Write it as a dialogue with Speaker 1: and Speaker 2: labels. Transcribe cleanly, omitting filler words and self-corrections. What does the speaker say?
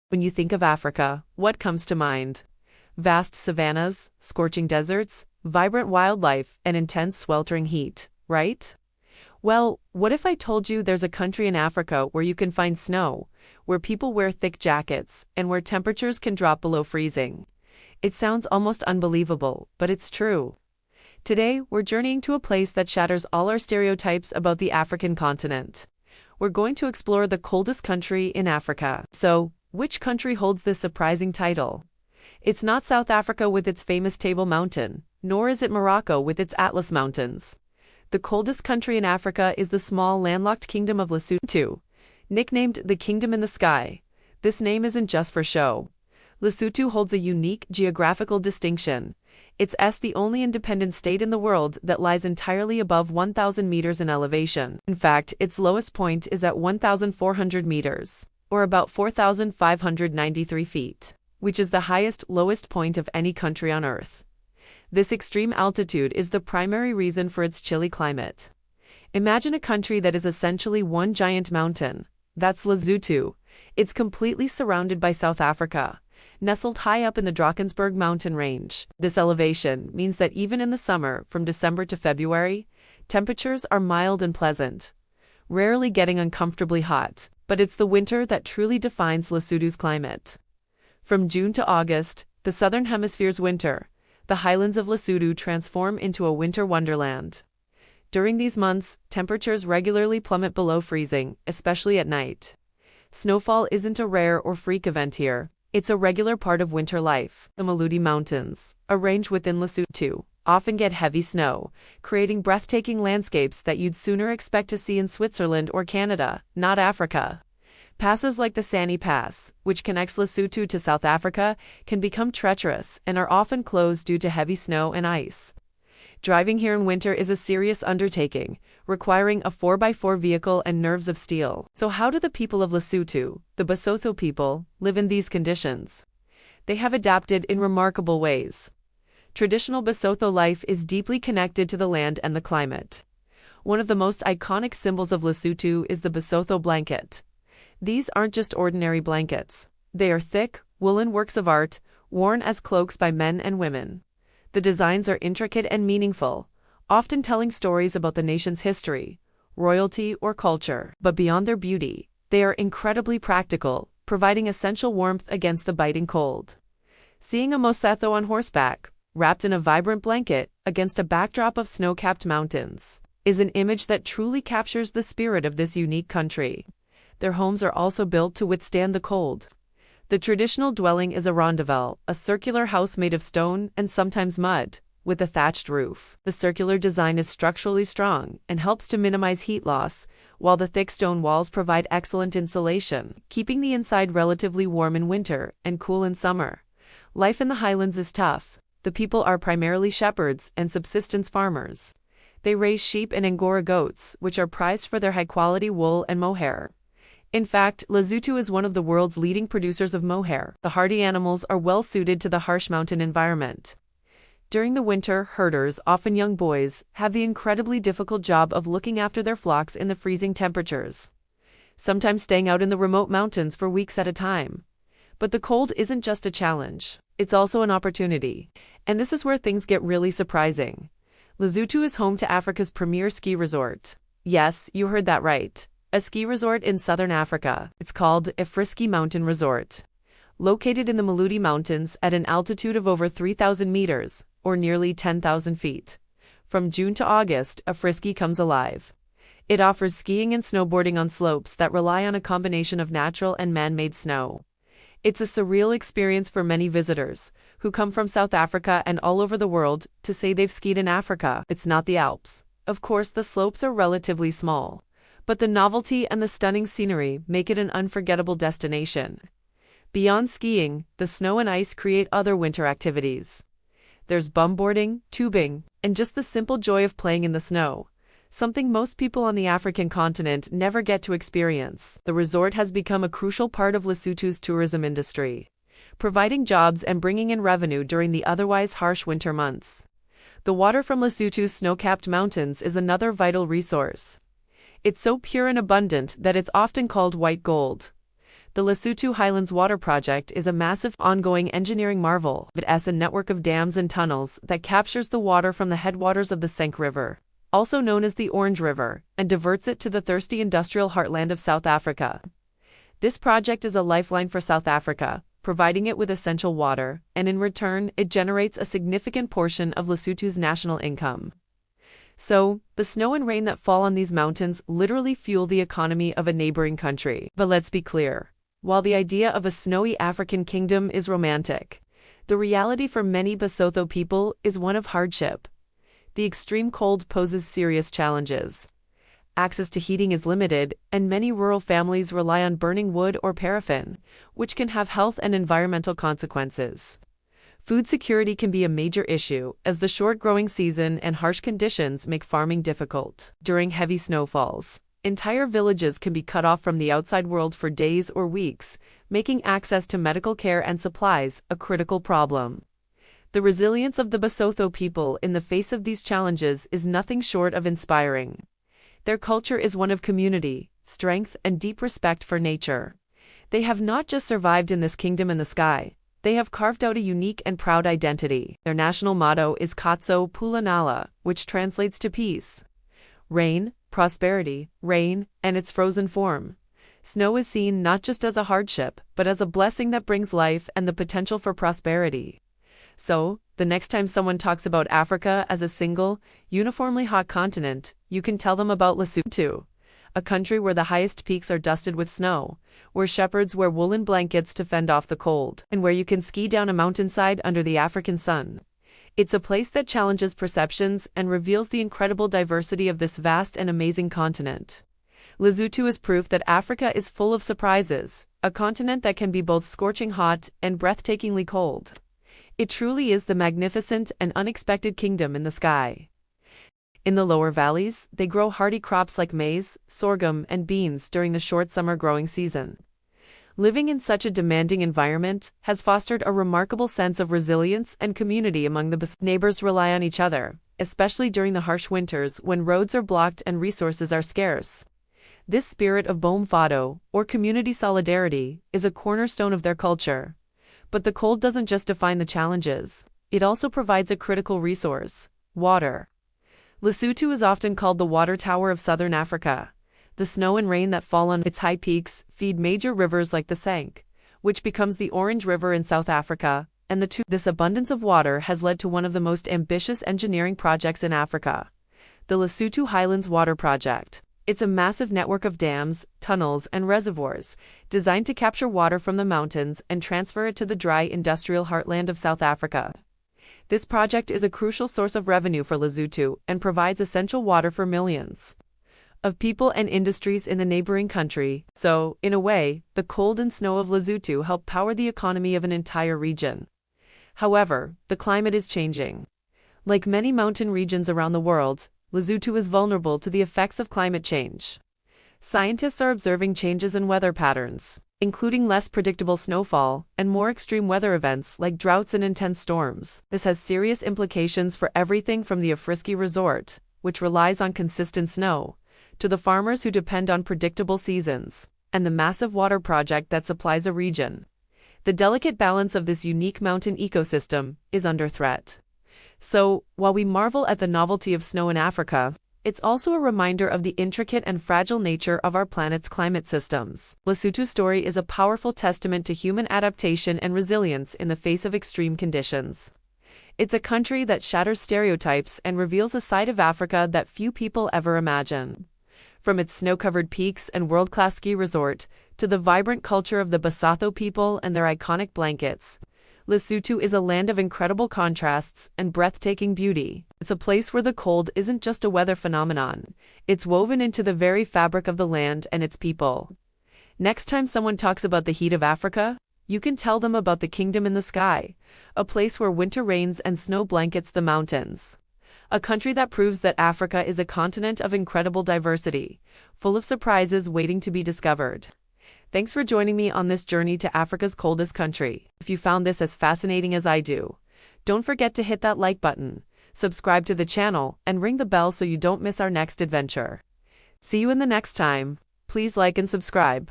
Speaker 1: When you think of Africa, what comes to mind? Vast savannas, scorching deserts, vibrant wildlife, and intense sweltering heat, right? Well, what if I told you there's a country in Africa where you can find snow, where people wear thick jackets, and where temperatures can drop below freezing? It sounds almost unbelievable, but it's true. Today, we're journeying to a place that shatters all our stereotypes about the African continent. We're going to explore the coldest country in Africa. So, which country holds this surprising title? It's not South Africa with its famous Table Mountain, nor is it Morocco with its Atlas Mountains. The coldest country in Africa is the small landlocked kingdom of Lesotho. Nicknamed the Kingdom in the Sky, this name isn't just for show. Lesotho holds a unique geographical distinction. It's the only independent state in the world that lies entirely above 1,000 meters in elevation. In fact, its lowest point is at 1,400 meters, or about 4,593 feet, which is the lowest point of any country on Earth. This extreme altitude is the primary reason for its chilly climate. Imagine a country that is essentially one giant mountain. That's Lesotho. It's completely surrounded by South Africa, nestled high up in the Drakensberg mountain range. This elevation means that even in the summer, from December to February, temperatures are mild and pleasant, rarely getting uncomfortably hot. But it's the winter that truly defines Lesotho's climate. From June to August, the southern hemisphere's winter, the highlands of Lesotho transform into a winter wonderland. During these months, temperatures regularly plummet below freezing, especially at night. Snowfall isn't a rare or freak event here. It's a regular part of winter life. The Maluti Mountains, a range within Lesotho, often get heavy snow, creating breathtaking landscapes that you'd sooner expect to see in Switzerland or Canada, not Africa. Passes like the Sani Pass, which connects Lesotho to South Africa, can become treacherous and are often closed due to heavy snow and ice. Driving here in winter is a serious undertaking, requiring a 4x4 vehicle and nerves of steel. So how do the people of Lesotho, the Basotho people, live in these conditions? They have adapted in remarkable ways. Traditional Basotho life is deeply connected to the land and the climate. One of the most iconic symbols of Lesotho is the Basotho blanket. These aren't just ordinary blankets. They are thick, woolen works of art, worn as cloaks by men and women. The designs are intricate and meaningful, often telling stories about the nation's history, royalty, or culture. But beyond their beauty, they are incredibly practical, providing essential warmth against the biting cold. Seeing a Mosotho on horseback, wrapped in a vibrant blanket, against a backdrop of snow-capped mountains, is an image that truly captures the spirit of this unique country. Their homes are also built to withstand the cold. The traditional dwelling is a rondavel, a circular house made of stone and sometimes mud, with a thatched roof. The circular design is structurally strong and helps to minimize heat loss, while the thick stone walls provide excellent insulation, keeping the inside relatively warm in winter and cool in summer. Life in the highlands is tough. The people are primarily shepherds and subsistence farmers. They raise sheep and Angora goats, which are prized for their high-quality wool and mohair. In fact, Lesotho is one of the world's leading producers of mohair. The hardy animals are well suited to the harsh mountain environment. During the winter, herders, often young boys, have the incredibly difficult job of looking after their flocks in the freezing temperatures, sometimes staying out in the remote mountains for weeks at a time. But the cold isn't just a challenge, it's also an opportunity. And this is where things get really surprising. Lesotho is home to Africa's premier ski resort. Yes, you heard that right. A ski resort in southern Africa. It's called Afriski Mountain Resort. Located in the Maluti Mountains at an altitude of over 3,000 meters, or nearly 10,000 feet. From June to August, Afriski comes alive. It offers skiing and snowboarding on slopes that rely on a combination of natural and man-made snow. It's a surreal experience for many visitors, who come from South Africa and all over the world, to say they've skied in Africa. It's not the Alps. Of course, the slopes are relatively small, but the novelty and the stunning scenery make it an unforgettable destination. Beyond skiing, the snow and ice create other winter activities. There's bumboarding, tubing, and just the simple joy of playing in the snow, something most people on the African continent never get to experience. The resort has become a crucial part of Lesotho's tourism industry, providing jobs and bringing in revenue during the otherwise harsh winter months. The water from Lesotho's snow-capped mountains is another vital resource. It's so pure and abundant that it's often called white gold. The Lesotho Highlands Water Project is a massive, ongoing engineering marvel. It has a network of dams and tunnels that captures the water from the headwaters of the Senk River, also known as the Orange River, and diverts it to the thirsty industrial heartland of South Africa. This project is a lifeline for South Africa, providing it with essential water, and in return, it generates a significant portion of Lesotho's national income. So, the snow and rain that fall on these mountains literally fuel the economy of a neighboring country. But let's be clear. While the idea of a snowy African kingdom is romantic, the reality for many Basotho people is one of hardship. The extreme cold poses serious challenges. Access to heating is limited, and many rural families rely on burning wood or paraffin, which can have health and environmental consequences. Food security can be a major issue, as the short growing season and harsh conditions make farming difficult. During heavy snowfalls, entire villages can be cut off from the outside world for days or weeks, making access to medical care and supplies a critical problem. The resilience of the Basotho people in the face of these challenges is nothing short of inspiring. Their culture is one of community, strength, and deep respect for nature. They have not just survived in this kingdom in the sky, they have carved out a unique and proud identity. Their national motto is Katso Pulanala, which translates to peace, rain, prosperity, rain, and its frozen form. Snow is seen not just as a hardship, but as a blessing that brings life and the potential for prosperity. So, the next time someone talks about Africa as a single, uniformly hot continent, you can tell them about Lesotho, a country where the highest peaks are dusted with snow, where shepherds wear woolen blankets to fend off the cold, and where you can ski down a mountainside under the African sun. It's a place that challenges perceptions and reveals the incredible diversity of this vast and amazing continent. Lesotho is proof that Africa is full of surprises, a continent that can be both scorching hot and breathtakingly cold. It truly is the magnificent and unexpected kingdom in the sky. In the lower valleys, they grow hardy crops like maize, sorghum, and beans during the short summer growing season. Living in such a demanding environment has fostered a remarkable sense of resilience and community among the neighbors. Rely on each other, especially during the harsh winters when roads are blocked and resources are scarce. This spirit of Bom Fado, or community solidarity, is a cornerstone of their culture. But the cold doesn't just define the challenges, it also provides a critical resource: water. Lesotho is often called the water tower of southern Africa. The snow and rain that fall on its high peaks feed major rivers like the Senk, which becomes the Orange River in South Africa, and this abundance of water has led to one of the most ambitious engineering projects in Africa, the Lesotho Highlands Water Project. It's a massive network of dams, tunnels, and reservoirs, designed to capture water from the mountains and transfer it to the dry industrial heartland of South Africa. This project is a crucial source of revenue for Lesotho and provides essential water for millions of people and industries in the neighboring country. So, in a way, the cold and snow of Lesotho help power the economy of an entire region. However, the climate is changing. Like many mountain regions around the world, Lesotho is vulnerable to the effects of climate change. Scientists are observing changes in weather patterns, including less predictable snowfall and more extreme weather events like droughts and intense storms. This has serious implications for everything from the Afrisky resort, which relies on consistent snow, to the farmers who depend on predictable seasons, and the massive water project that supplies a region. The delicate balance of this unique mountain ecosystem is under threat. So, while we marvel at the novelty of snow in Africa, it's also a reminder of the intricate and fragile nature of our planet's climate systems. Lesotho's story is a powerful testament to human adaptation and resilience in the face of extreme conditions. It's a country that shatters stereotypes and reveals a side of Africa that few people ever imagine. From its snow-covered peaks and world-class ski resort, to the vibrant culture of the Basotho people and their iconic blankets, Lesotho is a land of incredible contrasts and breathtaking beauty. It's a place where the cold isn't just a weather phenomenon, it's woven into the very fabric of the land and its people. Next time someone talks about the heat of Africa, you can tell them about the kingdom in the sky, a place where winter rains and snow blankets the mountains. A country that proves that Africa is a continent of incredible diversity, full of surprises waiting to be discovered. Thanks for joining me on this journey to Africa's coldest country. If you found this as fascinating as I do, don't forget to hit that like button, subscribe to the channel, and ring the bell so you don't miss our next adventure. See you in the next time. Please like and subscribe.